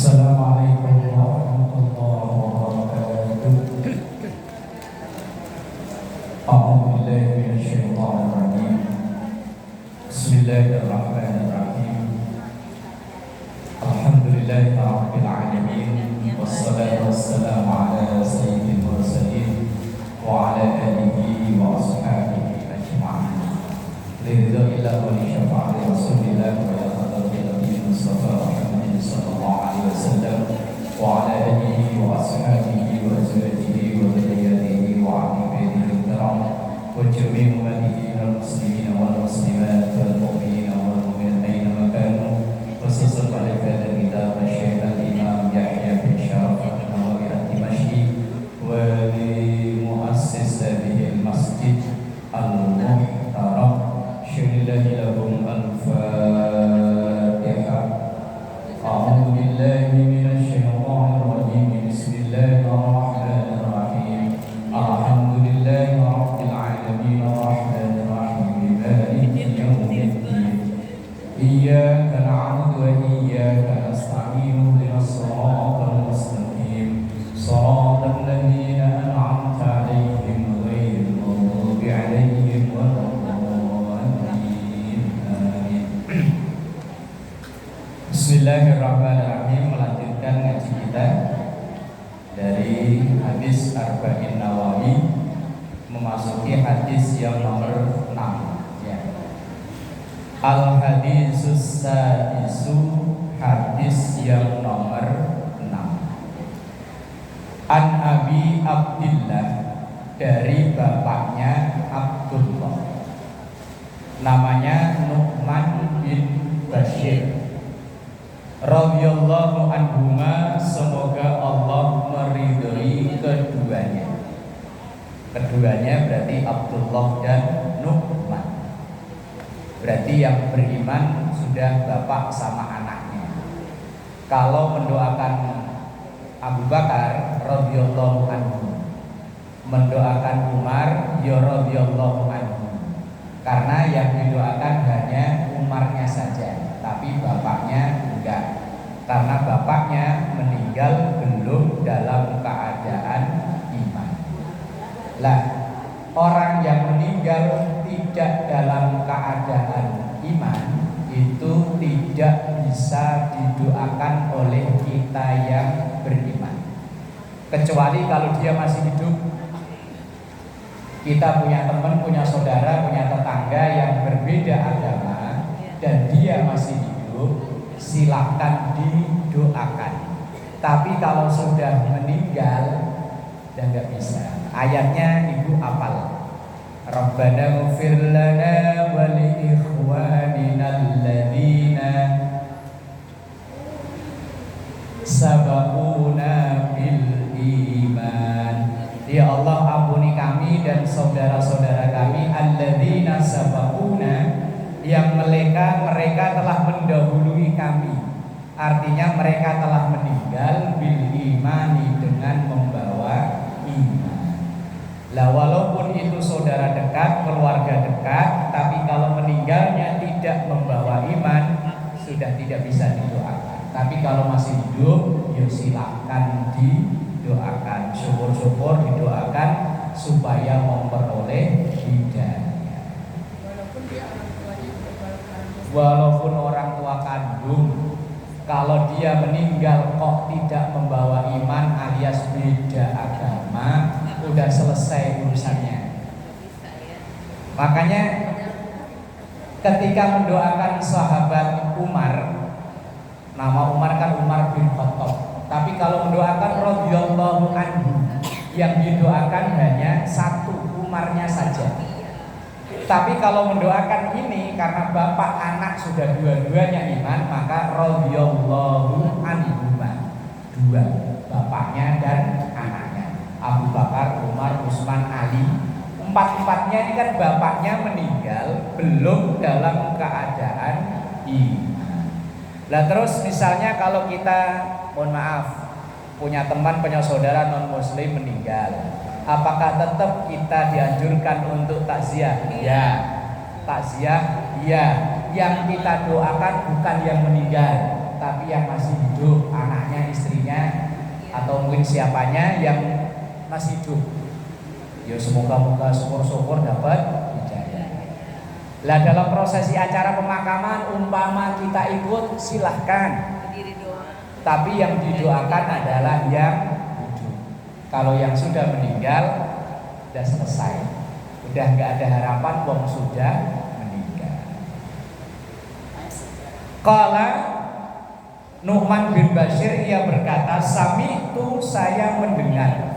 Assalamualaikum warahmatullahi wabarakatuh. A'udzu billahi minasyaitonir rajim. Bismillahirrahmanirrahim. Alhamdulillahi rabbil alamin. Wassalatu wassalamu ala sayyidil mursalin wa ala alihi wa ashabihi ajma'in. Lillahi wa li syafa'ati rasulillah wa ya hadratil nabi Mustafa Muhammad sallallahu alaihi wasallam wa ala alihi wa ashabihi wa azwajihi wa dhurriyyatihi wa ahlihi kiram wa jami'i ummatihi al-muslimin wal muslimat wal mu'minin wal mu'minat wa kanu khususan pada kita Syekh Al-Imam Yahya bin Syaraf An-Nawawi Ad-Dimashqi wa li muassis hadhihi al-masjid al-muhtaram syirillahi lahum al-Fatihah. A'udzu billahi minasyaitonir rajim. Bismillahirrahmanirrahim. Alhamdulillahi rabbil alamin arrahmanir rahim maliki yaumiddin. Iyyaka na'budu wa iyyaka nasta'in ihdinas siratal mustaqim siratal ladzina an'amta 'alaihim ghairil maghdubi 'alaihim Bismillahirrahmanirrahim. Melanjutkan ngaji kita dari hadis Arba'in Nawawi memasuki hadis yang nomor 6 ya. Al-hadisus sadisu, hadis yang nomor 6. An Abi Abdillah, dari bapaknya Abdullah, namanya Nu'man bin Bashir radhiyallahu anhuma, semoga Allah meridhoi keduanya. Keduanya berarti Abdullah dan Nu'man. Berarti yang beriman sudah bapak sama anaknya. Kalau mendoakan Abu Bakar radhiyallahu anhu, mendoakan Umar ya radhiyallahu anhu, karena yang didoakan hanya Umarnya saja, tapi bapaknya enggak, karena bapaknya meninggal belum dalam keadaan iman. Lah, orang yang meninggal tidak dalam keadaan iman itu tidak bisa didoakan oleh kita yang beriman, kecuali kalau dia masih hidup. Kita punya teman, punya saudara, punya tetangga yang berbeda agama dan dia masih hidup, silakan didoakan. Tapi kalau sudah meninggal dan nggak bisa, ayatnya ibu apal. Rabbana ighfir lana wa li ikhwanina alladzina sabaquna bil iman. Ya Allah, ampuni kami dan saudara-saudara kami alladzina sabaquna, yang mereka telah mendahului kami. Artinya mereka telah meninggal bil imani, dengan membawa iman. Lah walaupun itu saudara dekat, keluarga dekat, tapi kalau meninggalnya tidak membawa iman, sudah tidak bisa didoakan. Tapi kalau masih hidup, ya silakan didoakan. Syukur-syukur didoakan supaya memperoleh hidayah. Walaupun orang tua kandung, kalau dia meninggal kok tidak membawa iman alias beda agama, udah selesai urusannya. Makanya ketika mendoakan sahabat Umar, nama Umar kan Umar bin Khattab, tapi kalau mendoakan radhiyallahu anhu, yang didoakan hanya satu, Umarnya saja. Tapi kalau mendoakan ini karena bapak anak sudah dua-duanya iman, maka radhiyallahu anhuma, dua, bapaknya dan anaknya, Abu Bakar, Umar, Utsman, Ali. Empat-empatnya ini kan bapaknya meninggal belum dalam keadaan iman. Lah terus misalnya kalau kita, mohon maaf, punya teman, punya saudara non muslim meninggal, apakah tetap kita dianjurkan untuk takziah? Ya. Takziah? Ya. Yang kita doakan bukan yang meninggal, tapi yang masih hidup, anaknya istrinya atau mungkin siapanya yang masih hidup. Ya semoga-moga syukur-syukur dapat hidayah. Lah dalam prosesi acara pemakaman umpama kita ikut silahkan. Tapi yang didoakan adalah yang hidup. Kalau yang sudah meninggal sudah selesai. Udah nggak ada harapan wong sudah meninggal. Qala Nu'man bin Bashir ia berkata, sami'tu saya mendengar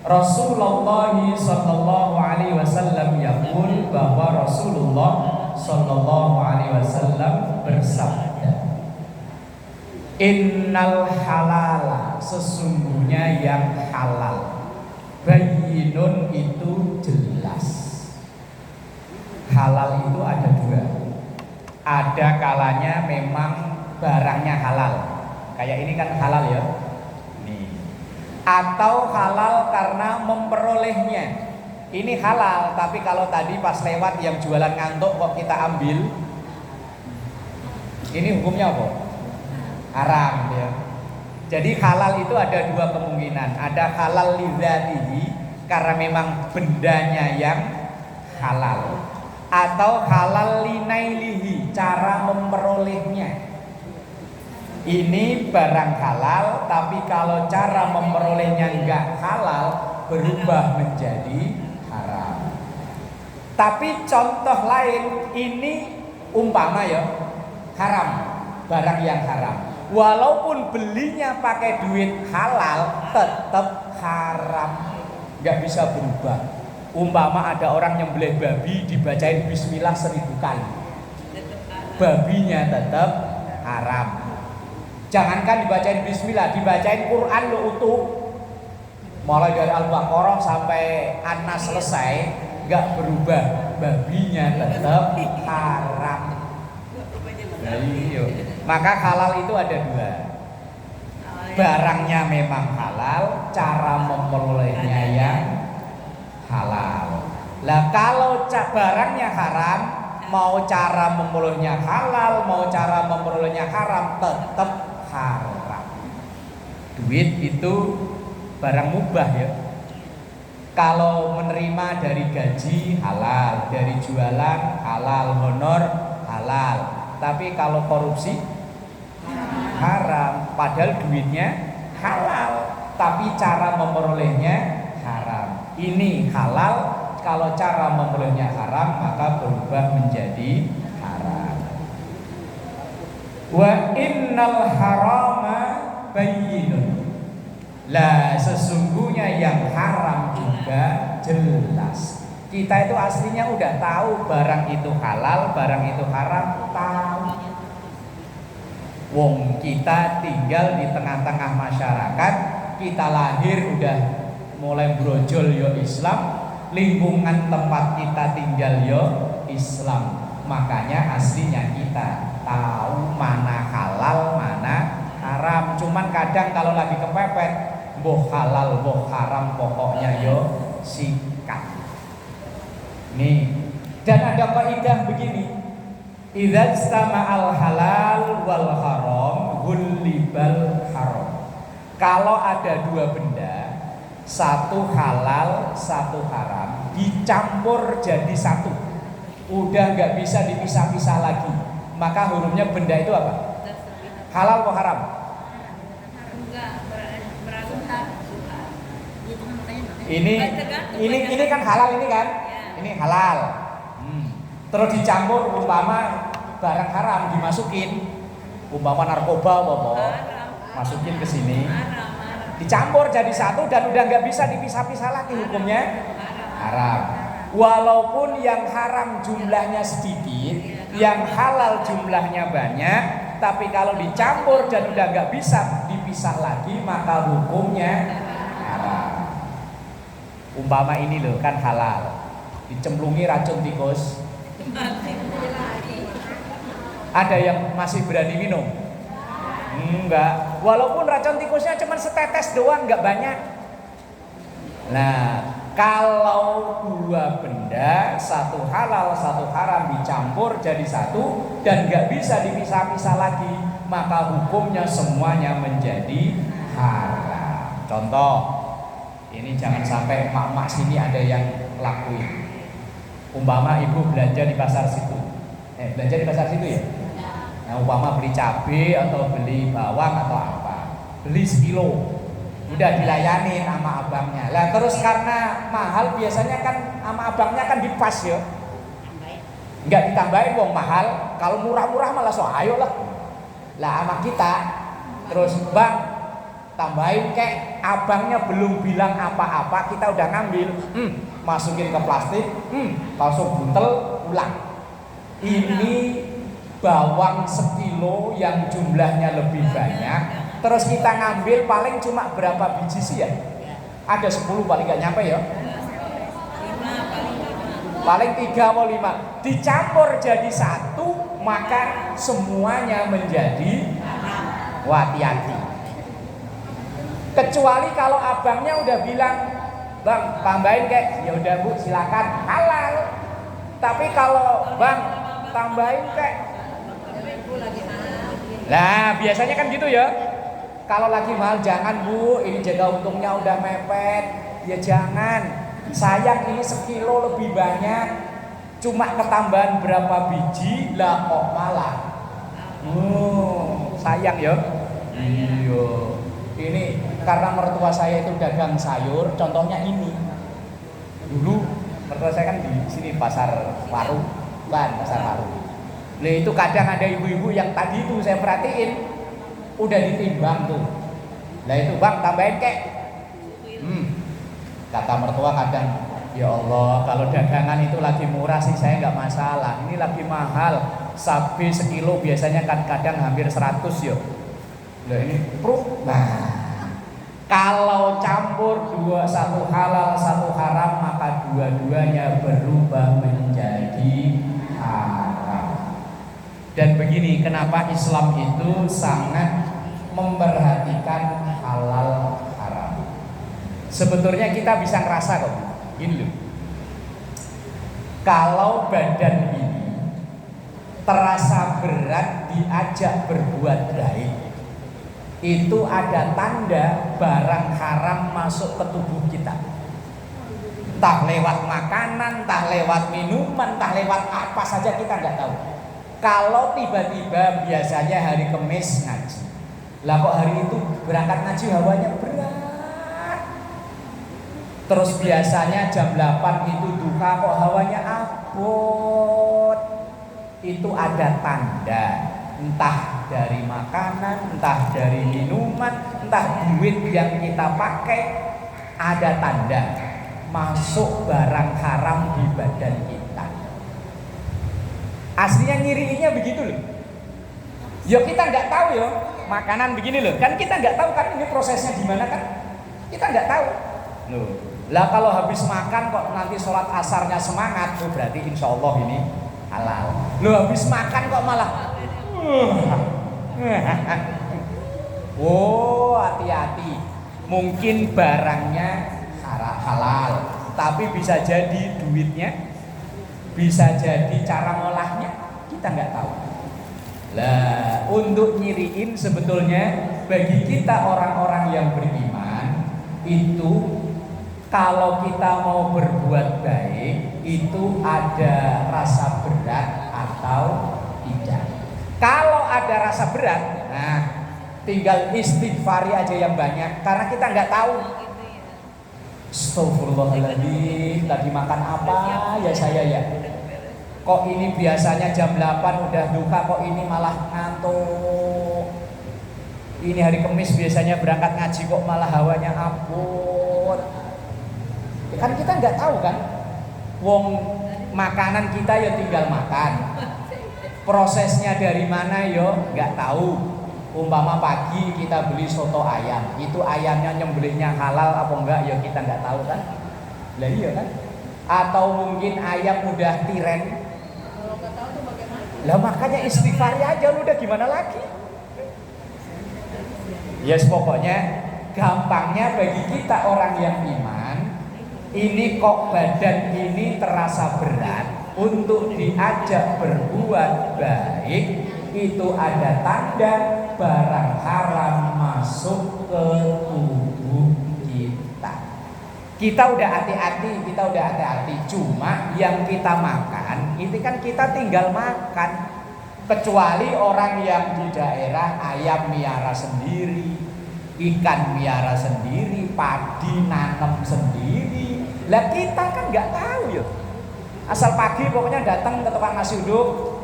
Rasulullah sallallahu alaihi wasallam yaqul bahwa Rasulullah sallallahu alaihi wasallam bersabda, innal halala sesungguhnya yang halal bayyinun itu jelas. Halal itu ada dua. Ada kalanya memang barangnya halal. Kayak ini kan halal ya. Atau halal karena memperolehnya. Ini halal, tapi kalau tadi pas lewat yang jualan ngantuk kok kita ambil, ini hukumnya apa? Haram ya. Jadi halal itu ada dua kemungkinan. Ada halal lidzatihi karena memang bendanya yang halal, atau halal linailihi cara memperolehnya. Ini barang halal, tapi kalau cara memperolehnya enggak halal, berubah menjadi haram. Tapi contoh lain, ini umpama ya, haram, barang yang haram. Walaupun belinya pakai duit halal, tetap haram, enggak bisa berubah. Umpama ada orang yang beli babi, dibacain bismillah 1000 kali, babinya tetap haram. Jangankan dibacain bismillah, dibacain Quran lo utuh, mulai dari Al-Baqarah sampai An-Nas selesai, enggak berubah, babinya tetap haram. Maka halal itu ada dua. Barangnya memang halal, cara memperolehnya yang halal. Lah kalau barangnya haram, mau cara memperolehnya halal, mau cara memperolehnya haram, tetap haram. Duit itu barang mubah ya. Kalau menerima dari gaji halal, dari jualan halal, honor halal. Tapi kalau korupsi haram. Padahal duitnya halal, tapi cara memperolehnya haram. Ini halal, kalau cara memperolehnya haram maka berubah menjadi haram. Wa innal harama bayyinun. Lah sesungguhnya yang haram juga jelas. Kita itu aslinya udah tahu barang itu halal, barang itu haram, tahu. Wong kita tinggal di tengah-tengah masyarakat, kita lahir udah mulai brojol yo Islam, lingkungan tempat kita tinggal yo Islam. Makanya aslinya kita tahu mana halal, mana haram. Cuman kadang kalau lagi kepepet, boh halal, boh haram, pokoknya yo sikat. Nih, dan ada kaidah begini. Idza istama'al halal wal haram ghullibal haram. Kalau ada dua benda, satu halal, satu haram, dicampur jadi satu, udah nggak bisa dipisah-pisah lagi, maka hurufnya benda itu apa? Halal atau haram? Ini kan halal, ini kan? Ini halal. Terus dicampur umpama barang haram dimasukin, umpama narkoba masukin ke sini, dicampur jadi satu dan udah nggak bisa dipisah-pisah lagi, hukumnya haram. Walaupun yang haram jumlahnya sedikit, yang halal jumlahnya banyak, tapi kalau dicampur dan udah nggak bisa dipisah lagi, maka hukumnya haram. Umpama ini loh kan halal, dicemplungi racun tikus. Ada yang masih berani minum? Enggak. Walaupun racun tikusnya cuma setetes doang, enggak banyak. Nah, kalau dua benda, satu halal, satu haram dicampur jadi satu dan enggak bisa dipisah-pisah lagi, maka hukumnya semuanya menjadi haram. Contoh, ini jangan sampai mak-mak sini ada yang lakuin. Umpama ibu belanja di pasar situ, belanja di pasar situ ya. Nah, umpama beli cabai atau beli bawang atau apa, beli sekilo, udah dilayani sama abangnya. Lah terus karena mahal biasanya kan sama abangnya kan dipas ya. Enggak ditambahin wong mahal, kalau murah-murah malah so ayo lah. Lah sama kita terus bang tambahin kek, abangnya belum bilang apa-apa kita udah ngambil, masukin ke plastik, langsung buntel ulang. Ini bawang sekilo yang jumlahnya lebih banyak, terus kita ngambil paling cuma berapa biji sih ya? Ada 10 paling gak nyampe ya? Paling 3 atau 5 dicampur jadi satu, maka semuanya menjadi hati-hati. Kecuali kalau abangnya udah bilang, bang tambahin kek, ya udah bu silakan, halal. Tapi kalau bang tambahin kek, nah biasanya kan gitu ya. Kalau lagi mahal jangan bu, ini jaga untungnya udah mepet, ya jangan. Sayang ini sekilo lebih banyak, cuma ketambahan berapa biji lah kok malah. Sayang ya. Iya. Ini karena mertua saya itu dagang sayur, contohnya ini. Dulu mertua saya kan di sini pasar Waru, pasar Waru. Nah itu kadang ada ibu-ibu yang tadi itu saya perhatiin udah ditimbang tuh. Nah itu bang tambahin kek. Kata mertua kadang, ya Allah kalau dagangan itu lagi murah sih saya nggak masalah. Ini lagi mahal, cabai sekilo biasanya kan kadang hampir 100 ya. Nah ini proof. Nah kalau campur satu halal satu haram, maka dua-duanya berubah menjadi haram. Dan begini, kenapa Islam itu sangat memperhatikan halal haram. Sebetulnya kita bisa ngerasa kok, ini loh. Kalau badan ini terasa berat diajak berbuat baik, itu ada tanda barang haram masuk ke tubuh kita. Entah lewat makanan, entah lewat minuman, entah lewat apa saja kita nggak tahu. Kalau tiba-tiba biasanya hari Kamis ngaji, lah kok hari itu berangkat ngaji hawanya berat. Terus biasanya jam 8 itu duha kok hawanya abot. Itu ada tanda, entah dari makanan, entah dari minuman, entah duit yang kita pakai, ada tanda masuk barang haram di badan kita. Aslinya nyiriinnya begitu loh. Ya kita nggak tahu ya, makanan begini loh. Kan kita nggak tahu kan ini prosesnya gimana kan? Kita nggak tahu. Loh. Lah kalau habis makan kok nanti sholat asarnya semangat, tuh berarti insya Allah ini halal. Loh habis makan kok malah oh hati-hati, mungkin barangnya halal, tapi bisa jadi duitnya, bisa jadi cara ngolahnya kita nggak tahu. Lah untuk nyiriin sebetulnya bagi kita orang-orang yang beriman itu, kalau kita mau berbuat baik itu ada rasa berat atau tidak. Kalau ada rasa berat, nah tinggal istighfari aja yang banyak, karena kita nggak tahu. Astagfirullahaladzim, tadi makan apa ya saya ya? Kok ini biasanya jam 8 udah duka, kok ini malah ngantuk. Ini hari Kamis biasanya berangkat ngaji kok malah hawanya abot. Kan kita nggak tahu kan, wong makanan kita ya tinggal makan, prosesnya dari mana yo nggak tahu. Umpama pagi kita beli soto ayam, itu ayamnya nyembelihnya halal apa enggak ya kita nggak tahu kan. Lah iya kan. Atau mungkin ayam udah tiren. Lah makanya istighfar aja, lu udah gimana lagi. Yes, pokoknya gampangnya bagi kita orang yang iman, ini kok badan ini terasa berat, untuk diajak berbuat baik itu ada tanda barang haram masuk ke tubuh kita. Kita udah hati-hati, cuma yang kita makan itu kan kita tinggal makan. Kecuali orang yang di daerah ayam miara sendiri, ikan miara sendiri, padi nanam sendiri. Lah kita kan nggak tahu ya. Asal pagi pokoknya datang ke tempat nasi uduk,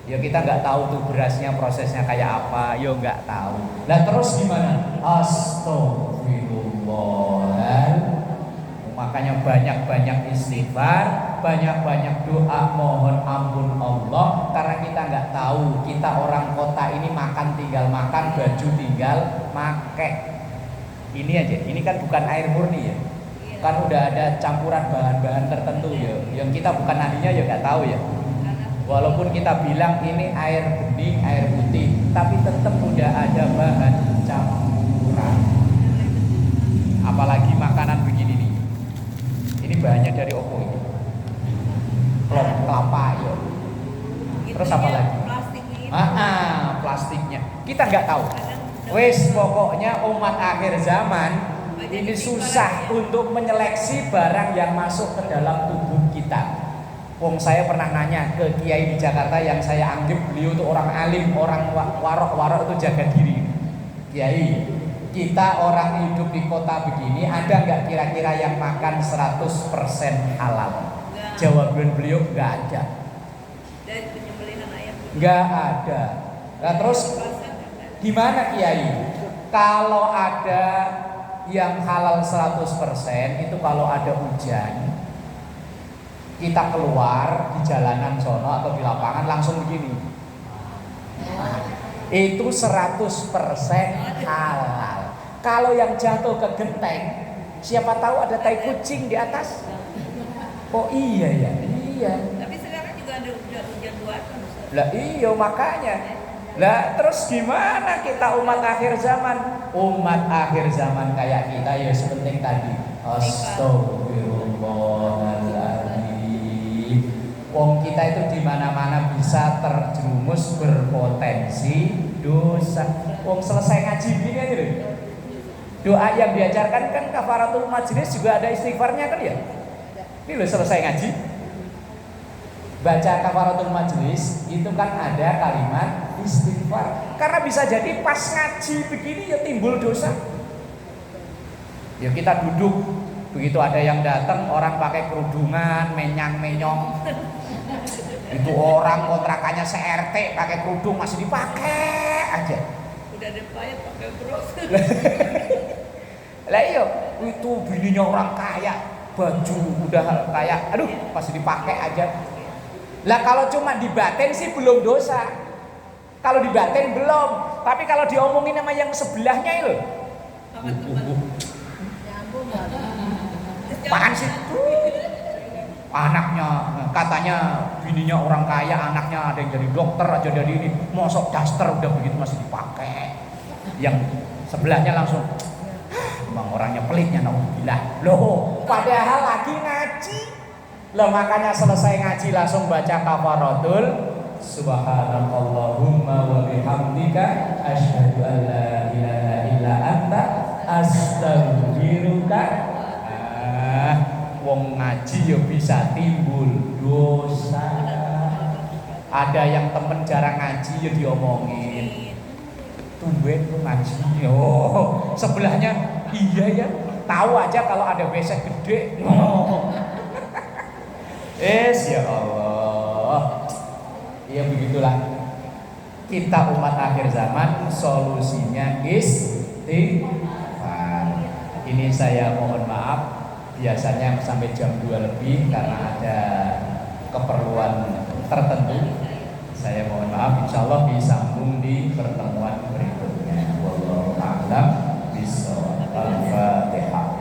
ya kita nggak tahu tuh berasnya prosesnya kayak apa, yo nggak tahu. Lah terus gimana? Astagfirullah. Makanya banyak-banyak istighfar, banyak-banyak doa mohon ampun Allah, karena kita nggak tahu. Kita orang kota ini makan tinggal makan, baju tinggal make. Ini aja, ini kan bukan air murni ya, kan udah ada campuran bahan-bahan tertentu ya, yang kita bukan ahlinya ya nggak tahu ya. Walaupun kita bilang ini air bening, air putih, tapi tetap udah ada bahan campuran. Apalagi makanan begini nih. Ini bahannya dari opo ini? Kelapa ya. Terus apa lagi? Plastiknya. Kita nggak tahu. Wes pokoknya umat akhir zaman ini susah untuk menyeleksi barang yang masuk ke dalam tubuh kita. Saya pernah nanya ke kiai di Jakarta yang saya anggap beliau itu orang alim, orang warok itu jaga diri. Kiai, kita orang hidup di kota begini, ada nggak kira-kira yang makan 100% halal? Jawaban beliau nggak ada. Dari penyembelihan ayam? Nggak ada. Nah terus gimana Kiai? Kalau ada yang halal 100%, itu kalau ada hujan, kita keluar di jalanan sono atau di lapangan langsung begini. Itu 100% halal. Kalau yang jatuh ke genteng, siapa tahu ada tai kucing di atas. Oh iya ya, iya. Tapi sekarang juga ada hujan buatan. Lah iya makanya. Lah terus gimana kita umat akhir zaman? Umat akhir zaman kayak kita ya sepenting tadi. Astagfirullahaladzim. Wong kita itu di mana-mana bisa terjerumus berpotensi dosa. Wong selesai ngaji gini aja deh. Doa yang diajarkan kan kafaratul majlis juga ada istighfarnya kan ya? Ini loh selesai ngaji, baca kafaratul majlis itu kan ada kalimat istighfar. Karena bisa jadi pas ngaji begini ya timbul dosa. Ya kita duduk, begitu ada yang datang orang pakai kerudungan, menyang-menyong. Itu orang kontrakannya se-RT pakai kerudung masih dipakai aja. Udah ada payah pakai bros. Lah iya, itu bininya orang kaya, baju udah kayak, aduh masih dipakai aja. Lah kalau cuma dibatin sih belum dosa. Kalau dibatin belum, tapi kalau diomongin sama yang sebelahnya itu. Apaan sih? Anaknya katanya bininya orang kaya, anaknya ada yang jadi dokter aja dari ini, mosok daster udah begitu masih dipakai. Yang sebelahnya langsung emang orangnya pelitnya naudzubillah. Loh, padahal lagi ngaji. Loh makanya selesai ngaji langsung baca kafaratul subhanakallahumma wa bihamdika asyhadu an la ilaha illa anta astaghfiruka. Wong ngaji ya bisa timbul dosa. Ada yang temen jarang ngaji ya diomongin. Tumben lu ngaji. Oh, sebelahnya iya ya, tahu aja kalau ada besek gede. Ya Allah. Ya begitulah. Kita umat akhir zaman solusinya istighfar. Ini saya mohon maaf, biasanya sampai jam 2 lebih karena ada keperluan tertentu. Saya mohon maaf, insyaallah disambung di pertemuan berikutnya. Wallahu a'lam bishawab. Al-Fatihah.